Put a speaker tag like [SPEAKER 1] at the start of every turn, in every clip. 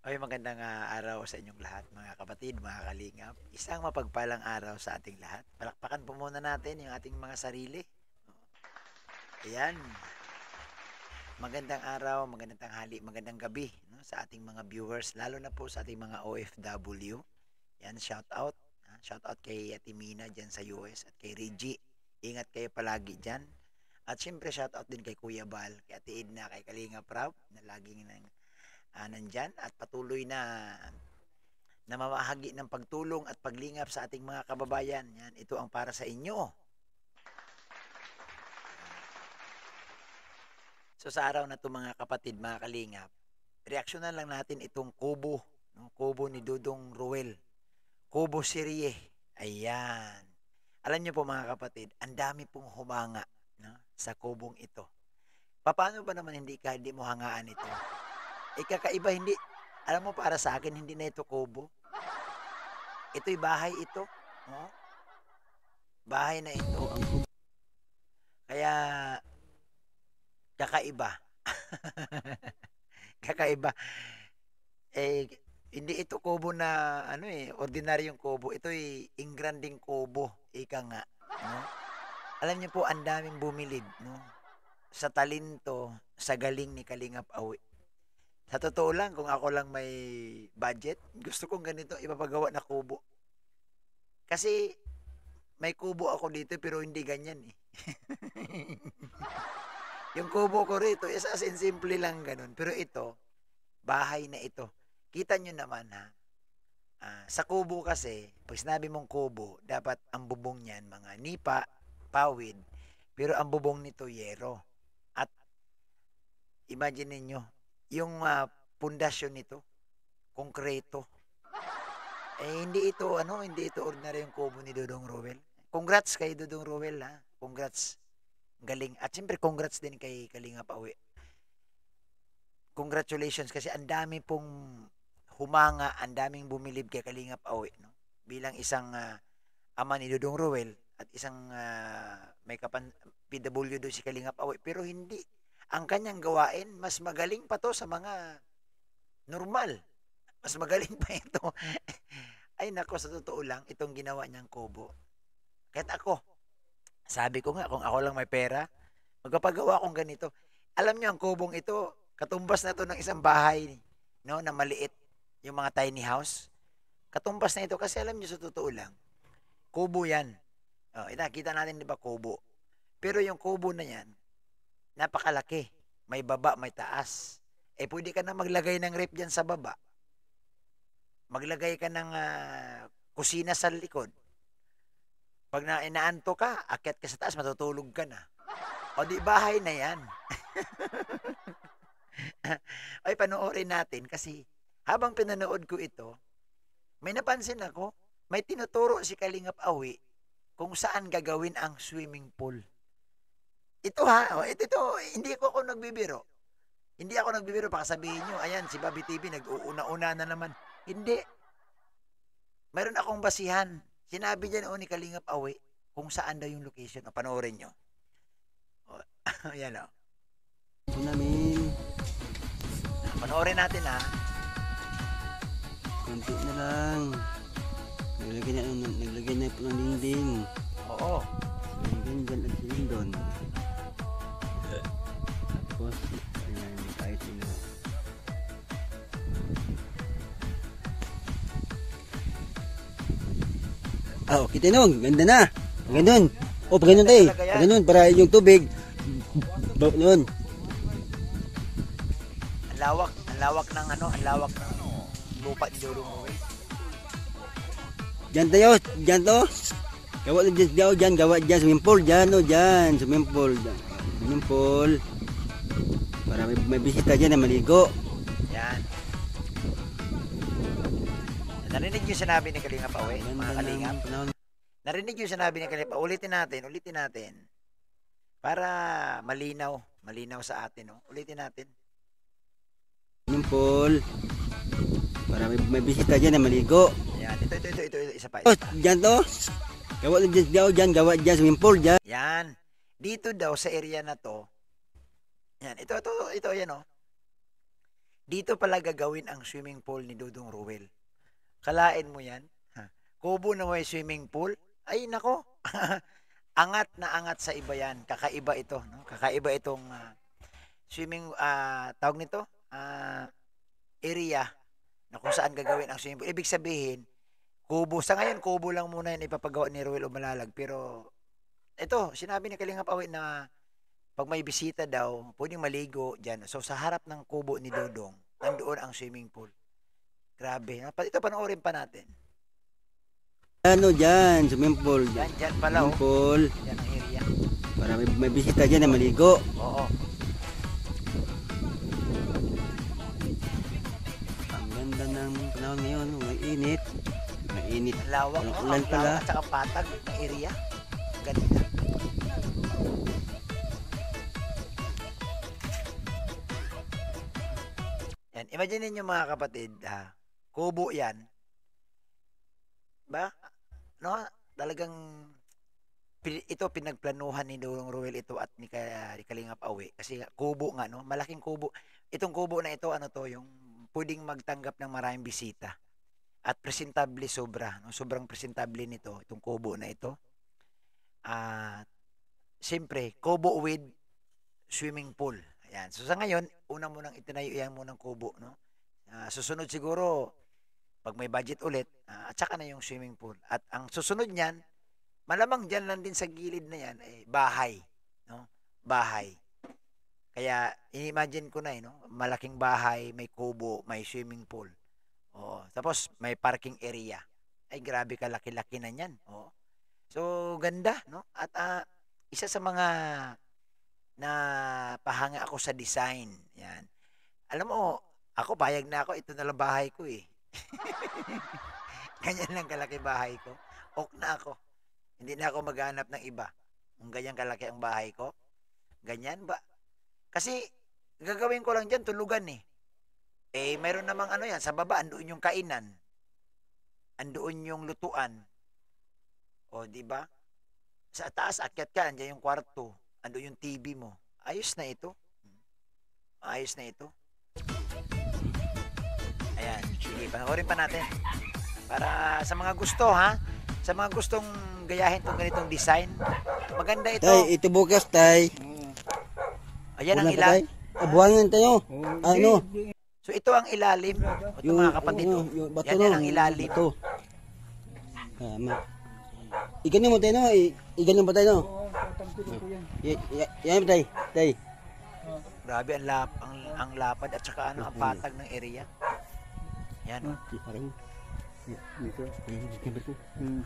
[SPEAKER 1] Ay, magandang araw sa inyong lahat, mga kapatid, mga kalingap. Isang mapagpalang araw sa ating lahat. Palakpakan po muna natin yung ating mga sarili. Ayan. Magandang araw, magandang tanghali, magandang gabi, no, sa ating mga viewers, lalo na po sa ating mga OFW. Yan, shout out. Shout out kay Ate Mina dyan sa US at kay Reggie. Ingat kayo palagi dyan. At syempre, shout out din kay Kuya Bal, kay Ate Edna, kay Kalinga Prab, na laging nandyan at patuloy na mamahagi ng pagtulong at paglingap sa ating mga kababayan. Yan, ito ang para sa inyo. So sa araw na to, mga kapatid, mga kalingap, reaksyonan lang natin itong kubo, no? Kubo ni Dudong Ruel. Kubo Serie. Ayan. Alam niyo po, mga kapatid, ang dami pong humanga, no, sa kubong ito. Paano ba naman hindi mo hangaan ito? Ikakaiba, hindi. Alam mo, para sa akin, hindi na ito kubo. Ito'y bahay ito. No? Bahay na ito. Kaya, kakaiba. Kakaiba. Eh, hindi ito kubo na, ordinaryong kubo. Ito'y ingranding kubo. Ika nga. No? Alam niyo po, ang daming bumilib, no? Sa talento, sa galing ni Kalingap Awi. Sa totoo lang, kung ako lang may budget, gusto kong ganito ipapagawa na kubo. Kasi may kubo ako dito pero hindi ganyan eh. Yung kubo ko rito is as in simple lang ganun. Pero ito, bahay na ito. Kita nyo naman ha. Sa kubo kasi, pag sinabi mong kubo, dapat ang bubong niyan mga nipa, pawid. Pero ang bubong nito yero. At imagine niyo yung pundasyon nito, konkreto. Hindi ito ordinary yung kubo ni Dudong Ruel. Congrats kay Dudong Ruel ha. Congrats. Galing. At siyempre congrats din kay Kalinga Pauwi. Congratulations kasi ang dami pong humanga, ang daming bumilib kay Kalinga Pauwi, no? Bilang isang ama ni Dudong Ruel at isang may PW do si Kalinga Pauwi, pero hindi. Ang kanyang gawain, mas magaling pa to sa mga normal. Mas magaling pa ito. Ay nako, sa totoo lang, itong ginawa niyang kubo. Kahit ako, sabi ko nga, kung ako lang may pera, magpapagawa akong ganito. Alam niyo, ang kubong ito, katumbas na to ng isang bahay, no, na maliit, yung mga tiny house. Katumbas na ito kasi alam niyo, sa totoo lang, kubo yan. Nakita natin, di ba, kubo. Pero yung kubo na yan, napakalaki. May baba, may taas. Pwede ka na maglagay ng rep dyan sa baba. Maglagay ka ng kusina sa likod. Pag inaanto ka, akyat ka sa taas, matutulog ka na. O di bahay na yan. Ay, panoorin natin kasi habang pinanood ko ito, may napansin ako, may tinuturo si Kalingap Awi kung saan gagawin ang swimming pool. Ito ha, ito, hindi ako nagbibiro. Hindi ako nagbibiro, baka sabihin nyo, ayan, si Bobby TV, nag-uuna-una na naman. Hindi. Mayroon akong basihan. Sinabi dyan ni Kalingap Awi kung saan daw yung location. Panoorin nyo. Ayan o.
[SPEAKER 2] Ito namin.
[SPEAKER 1] Panoorin natin ha.
[SPEAKER 2] Konti na lang. Naglagay na po ng dingding.
[SPEAKER 1] Oo.
[SPEAKER 2] Dingding dyan at silindon. Tapos, ayan, kahit ina. Kita nyo, ganda na. Ganun. Pag ganun tayo. Pag ganun, para yung tubig. Noon.
[SPEAKER 1] Ang lawak ng lupa ni Dudong Ruel.
[SPEAKER 2] Diyan tayo, diyan to. Gawa dyan, gawa dyan, swimming pool, dyan, dyan, swimming pool. Swimming pool. Para may bisita dyan na maligo.
[SPEAKER 1] Yan. Narinig yung sinabi ni Kalingap Awi, mga Kalingap? Narinig yung sinabi ni Kalingap. Ulitin natin. Para malinaw sa atin, no? Ulitin natin.
[SPEAKER 2] Swimming pool. Para may bisita dyan na maligo.
[SPEAKER 1] Yan, ito, isa pa.
[SPEAKER 2] Dyan to. Gawa dyan, gawa dyan, swimming pool dyan.
[SPEAKER 1] Yan. Dito daw sa area na to. Yan, ito yan o. Dito pala gagawin ang swimming pool ni Dudong Ruel. Kalain mo yan? Ha? Kubo na may swimming pool? Ay, nako. Angat na angat sa iba yan. Kakaiba ito. No? Kakaiba itong tawag nito? Area na kung saan gagawin ang swimming pool. Ibig sabihin, kubo. Sa ngayon, kubo lang muna yan ipapagawa ni Ruel Umalalag. Pero, ito, sinabi ni Kalingap Awi na pag may bisita daw, pwedeng maligo dyan. So, sa harap ng kubo ni Dodong, nandoon ang swimming pool. Grabe. Ito, panoorin pa natin.
[SPEAKER 2] Ano dyan, swimming pool.
[SPEAKER 1] Dyan pala,
[SPEAKER 2] Swimming pool.
[SPEAKER 1] Yan ang area.
[SPEAKER 2] Para may bisita dyan na maligo.
[SPEAKER 1] Oo.
[SPEAKER 2] Ang ganda ng panahon ngayon, mainit. Mainit.
[SPEAKER 1] Ang lawak,
[SPEAKER 2] Ang
[SPEAKER 1] no?
[SPEAKER 2] ulan
[SPEAKER 1] Ang
[SPEAKER 2] pala.
[SPEAKER 1] lawak at saka patag ng area. Ganda. Yan. Imagine niyo mga kapatid, kubo yan. Ba? No? Talagang ito pinagplanuhan ni Dudong Ruel ito at ni Kalingap Awi kasi kubo nga, no? Malaking kubo. Itong kubo na ito, ano to, yung pwedeng magtanggap ng maraming bisita. At presentable sobra, no? Sobrang presentable nito, itong kubo na ito. Siyempre, kubo with swimming pool. Ayan. So sa ngayon, unang munang itinayo yan munang kubo, no? Susunod siguro, pag may budget ulit, at saka na yung swimming pool. At ang susunod niyan, malamang dyan lang din sa gilid na yan, bahay. No? Bahay. Kaya, imagine ko na, no? Malaking bahay, may kubo, may swimming pool. Oo. Tapos, may parking area. Ay, grabe kalaki-laki na yan. Oo. So, ganda, no? At isa sa mga na pahanga ako sa design. Yan. Alam mo, ako payag na ako, ito na lang bahay ko eh. Ganyan lang kalaki bahay ko. Ok na ako. Hindi na ako maghanap ng iba. Kung ganyan kalaki ang bahay ko, ganyan ba? Kasi, gagawin ko lang dyan, tulugan eh. Mayroon namang ano yan, sa baba, andoon yung kainan. Andoon yung lutuan. O, di ba? Sa taas, akyat ka, andyan yung kwarto. Andoon yung TV mo. Ayos na ito. Ayos na ito. Ayan. Sige, panoorin pa natin. Para sa mga gusto, ha? Sa mga gustong gayahin itong ganitong design. Maganda ito.
[SPEAKER 2] Tay, ito bukas, tay.
[SPEAKER 1] Ayan ang
[SPEAKER 2] Wala pa,
[SPEAKER 1] ilalim.
[SPEAKER 2] tay. Abuhangin tayo. Ano?
[SPEAKER 1] So ito ang ilalim. Ito mga kapatid.
[SPEAKER 2] yung bato
[SPEAKER 1] Yan ang ilalim.
[SPEAKER 2] Bato. Iganin mo tayo, no? Iganin mo tayo, no? Yan, tay. Tay.
[SPEAKER 1] Grabe ang lapad at saka ang patag ng area. Yan.
[SPEAKER 2] Parang dito.
[SPEAKER 1] Yan.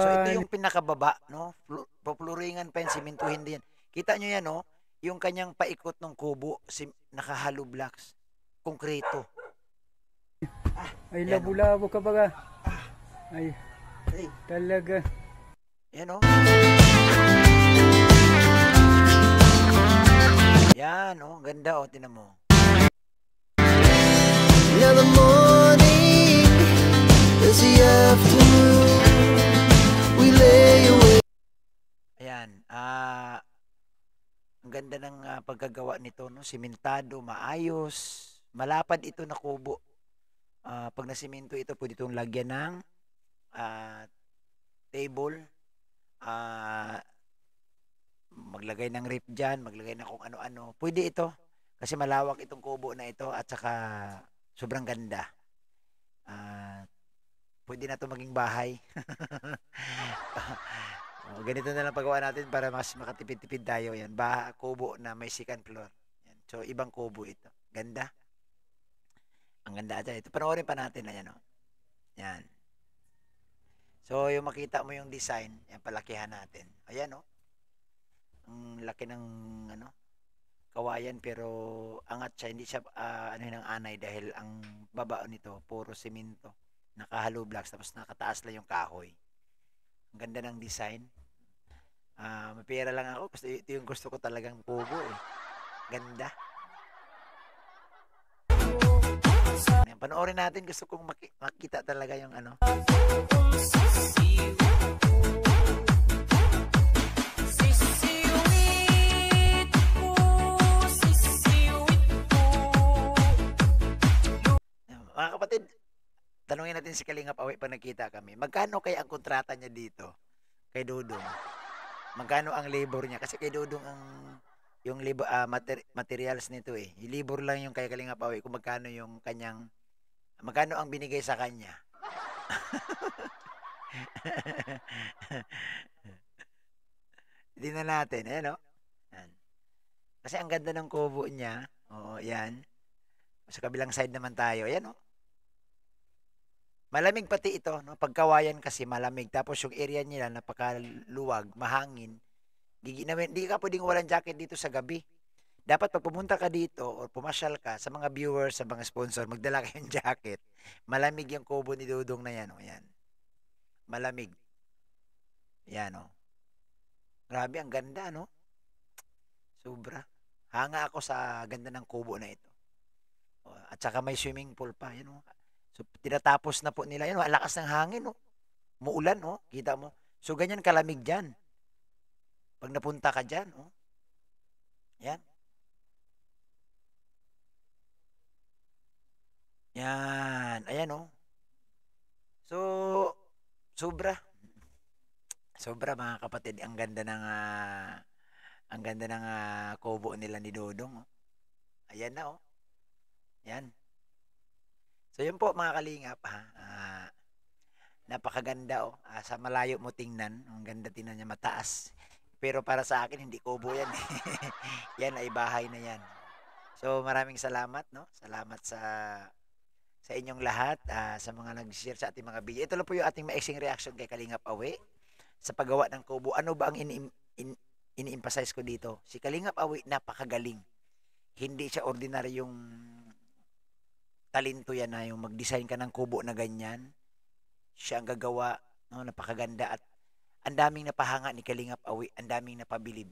[SPEAKER 1] So ito yung pinakababa, no? Popluringan pa yan, simentuhin din. Kita nyo yan, no? Yung kanyang paikot ng kubo, nakahalo blocks, konkreto.
[SPEAKER 3] Ay, labo-labo ka baga. Ay, talaga.
[SPEAKER 1] Yan, no? Yan, no? Ganda, oh, tinan mo.
[SPEAKER 4] Now the morning is the afternoon. We lay awake.
[SPEAKER 1] Ayan, ang ganda ng pagkagawa nito, no? Simentado, maayos, malapad ito na kubo. Pag nasimento ito, pwede itong lagyan ng table, maglagay ng rip dyan, maglagay ng kung ano-ano. Pwede ito, kasi malawak itong kubo na ito at saka sobrang ganda. Pwede na ito maging bahay. Ganito na lang pagawa natin para mas makatipid-tipid tayo. Yan, kubo na may second floor. Yan. So, ibang kubo ito. Ganda. Ang ganda ata. Ito, panoorin pa natin. Ayan, o. Yan. So, yung makita mo yung design, yan, palakihan natin. Ayan, o. Ang laki ng, kawayan, pero angat siya. Hindi siya, ng anay dahil ang baba nito, puro simento. Nakahalo blocks, tapos nakataas lang yung kahoy. Ang ganda ng design. May pera lang ako. Ito yung gusto ko talagang kubo, eh. Ganda. Panoorin natin, gusto kong makita talaga yung kapatid, tanungin natin si Kalingap Awi pag nagkita kami. Magkano kaya ang kontrata niya dito kay Dudong? Magkano ang labor niya? Kasi kay Dudong ang yung labor, materials nito eh. Yung labor lang yung kay Kalingap Awi kung magkano yung kanyang magkano ang binigay sa kanya. Hindi na natin, ayan o. Yan. Kasi ang ganda ng kubo niya. Oo, yan. Sa kabilang side naman tayo. Ayan o. Malamig pati ito, no? Pagkawayan kasi malamig. Tapos yung area nila napakaluwag, mahangin. Hindi ka pwedeng walang jacket dito sa gabi. Dapat pag pumunta ka dito or pumasyal ka sa mga viewers, sa mga sponsor, magdala kayong jacket. Malamig yung kubo ni Dudong na yan. O, yan. Malamig. Yan o. Grabe, ang ganda, no? Sobra. Hanga ako sa ganda ng kubo na ito. O, at saka may swimming pool pa. Yan o. So, tinatapos na po nila. Yan o, ang lakas ng hangin o. Muulan o. Kita mo. So, ganyan kalamig dyan. Pag napunta ka dyan o. Yan. Yan. Ayan o. So, sobra. Sobra mga kapatid. Ang ganda ng kubo nila ni Dodong. Oh. Ayan na oh. Yan. So yun po mga kalingap ha. Napakaganda oh. Sa malayo mo tingnan. Ang ganda tingnan niya, mataas. Pero para sa akin hindi kubo yan. Yan ay bahay na yan. So maraming salamat no. Salamat sa inyong lahat, sa mga nag-share sa ating mga video. Ito lang po yung ating maiksing reaction kay Kalingap Awi sa paggawa ng kubo. Ano ba ang ini-emphasize ko dito? Si Kalingap Awi napakagaling. Hindi siya ordinaryong talento yan na yung mag-design ka ng kubo na ganyan. Siya ang gagawa, no? Napakaganda at ang daming napahanga ni Kalingap Awi, ang daming napabilib.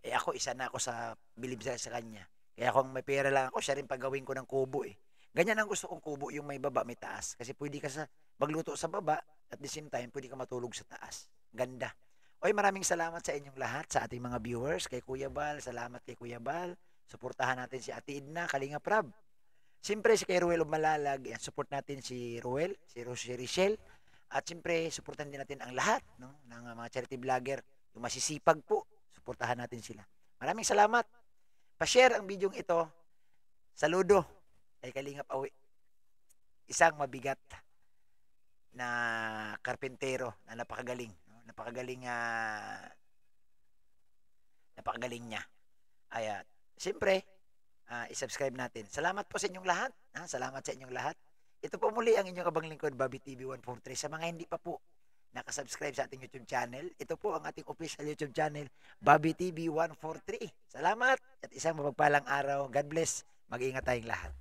[SPEAKER 1] Ako, isa na ako sa bilib sa kanya. Kaya kung may pera lang ako, siya rin pagawin ko ng kubo eh. Ganyan ang gusto kong kubo, yung may baba, may taas. Kasi pwede ka magluto sa baba, at the same time, pwede ka matulog sa taas. Ganda. Oy, maraming salamat sa inyong lahat, sa ating mga viewers, kay Kuya Bal, salamat kay Kuya Bal. Suportahan natin si Ate Edna, Kalingap Rab. Siyempre, si kay Ruel Umalalag, support natin si Ruel, si Richelle. At siyempre, supportan din natin ang lahat no, ng mga charity vlogger, yung masisipag po, suportahan natin sila. Maraming salamat. Pa-share ang video ito. Saludo kay Kalingap Awi. Isang mabigat na karpentero na napakagaling. No? Napakagaling niya. Ay, siyempre, i-subscribe natin. Salamat po sa inyong lahat. Salamat sa inyong lahat. Ito po muli ang inyong kabang lingkod, Bobby TV 143. Sa mga hindi pa po nakasubscribe sa ating YouTube channel, ito po ang ating official YouTube channel, Bobby TV 143. Salamat at isang mapagpalang araw. God bless. Mag-iingat tayong lahat.